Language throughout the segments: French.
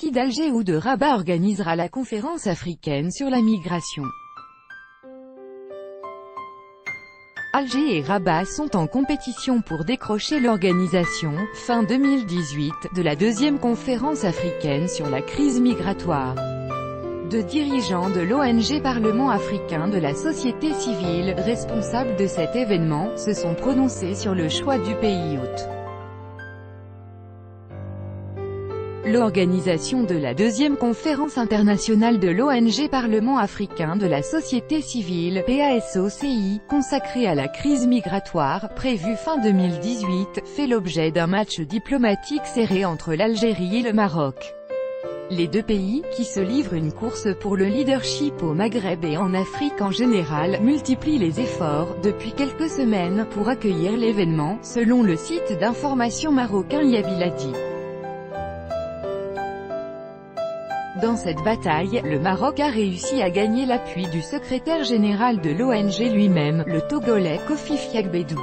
qui d'Alger ou de Rabat organisera la conférence africaine sur la migration. Alger et Rabat sont en compétition pour décrocher l'organisation, fin 2018, de la deuxième conférence africaine sur la crise migratoire. Deux dirigeants de l'ONG Parlement africain de la société civile, responsables de cet événement, se sont prononcés sur le choix du pays hôte. L'organisation de la deuxième conférence internationale de l'ONG Parlement africain de la société civile, PASOCI, consacrée à la crise migratoire, prévue fin 2018, fait l'objet d'un match diplomatique serré entre l'Algérie et le Maroc. Les deux pays, qui se livrent une course pour le leadership au Maghreb et en Afrique en général, multiplient les efforts, depuis quelques semaines, pour accueillir l'événement, selon le site d'information marocain Yabiladi. Dans cette bataille, le Maroc a réussi à gagner l'appui du secrétaire général de l'ONG lui-même, le Togolais Kofi Fiagbedou.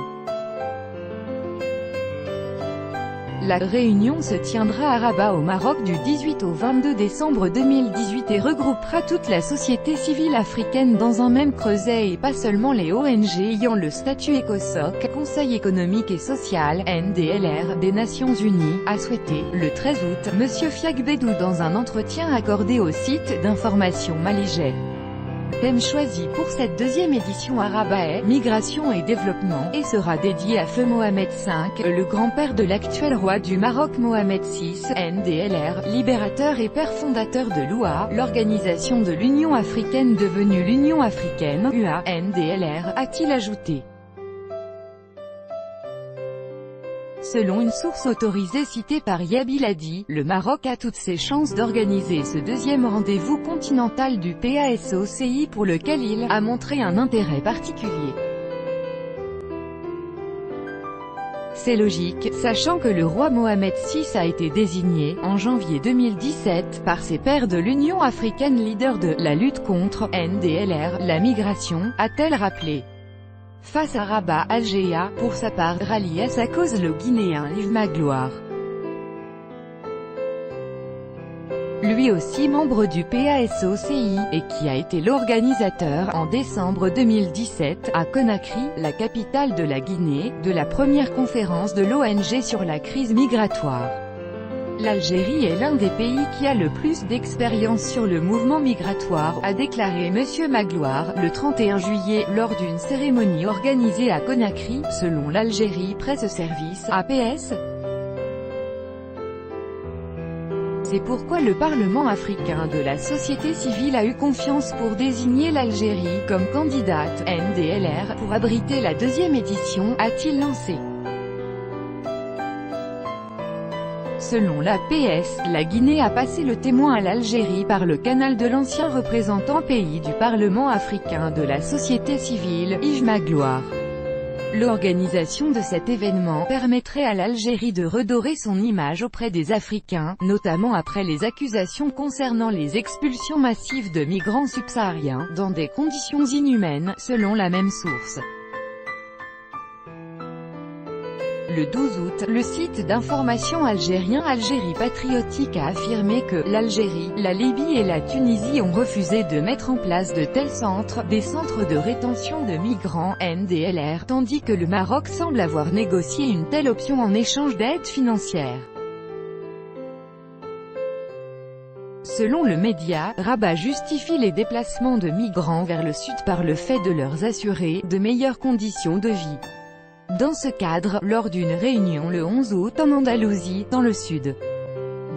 La réunion se tiendra à Rabat au Maroc du 18 au 22 décembre 2018 et regroupera toute la société civile africaine dans un même creuset et pas seulement les ONG ayant le statut ECOSOC, Conseil économique et social, NDLR, des Nations Unies, a souhaité, le 13 août, M. Fiagbedou dans un entretien accordé au site d'information Malijai. Le thème choisi pour cette deuxième édition à Rabat est « Migration et développement » et sera dédié à Feu Mohamed V, le grand-père de l'actuel roi du Maroc Mohamed VI, NDLR, libérateur et père fondateur de l'OUA, l'organisation de l'Union africaine devenue l'Union africaine, UA, NDLR, a-t-il ajouté. Selon une source autorisée citée par Yabiladi, le Maroc a toutes ses chances d'organiser ce deuxième rendez-vous continental du PASOCI pour lequel il a montré un intérêt particulier. C'est logique, sachant que le roi Mohamed VI a été désigné, en janvier 2017, par ses pairs de l'Union africaine leader de la lutte contre NDLR, la migration, a-t-elle rappelé. Face à Rabat, Alger a, pour sa part, rallié à sa cause le Guinéen Yves Magloire. Lui aussi membre du PASOCI, et qui a été l'organisateur, en décembre 2017, à Conakry, la capitale de la Guinée, de la première conférence de l'ONG sur la crise migratoire. L'Algérie est l'un des pays qui a le plus d'expérience sur le mouvement migratoire, a déclaré M. Magloire, le 31 juillet, lors d'une cérémonie organisée à Conakry, selon l'Algérie Presse Service, APS. C'est pourquoi le Parlement africain de la société civile a eu confiance pour désigner l'Algérie comme candidate, NDLR, pour abriter la deuxième édition, a-t-il lancé. Selon l'APS, la Guinée a passé le témoin à l'Algérie par le canal de l'ancien représentant pays du Parlement africain de la société civile, Yves Magloire. L'organisation de cet événement permettrait à l'Algérie de redorer son image auprès des Africains, notamment après les accusations concernant les expulsions massives de migrants subsahariens, dans des conditions inhumaines, selon la même source. Le 12 août, le site d'information algérien Algérie Patriotique a affirmé que l'Algérie, la Libye et la Tunisie ont refusé de mettre en place de tels centres, des centres de rétention de migrants, NDLR, tandis que le Maroc semble avoir négocié une telle option en échange d'aides financières. Selon le média, Rabat justifie les déplacements de migrants vers le sud par le fait de leur assurer de meilleures conditions de vie. Dans ce cadre, lors d'une réunion le 11 août en Andalousie, dans le sud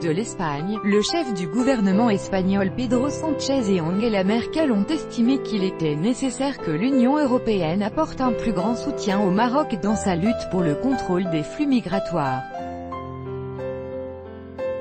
de l'Espagne, le chef du gouvernement espagnol Pedro Sánchez et Angela Merkel ont estimé qu'il était nécessaire que l'Union européenne apporte un plus grand soutien au Maroc dans sa lutte pour le contrôle des flux migratoires.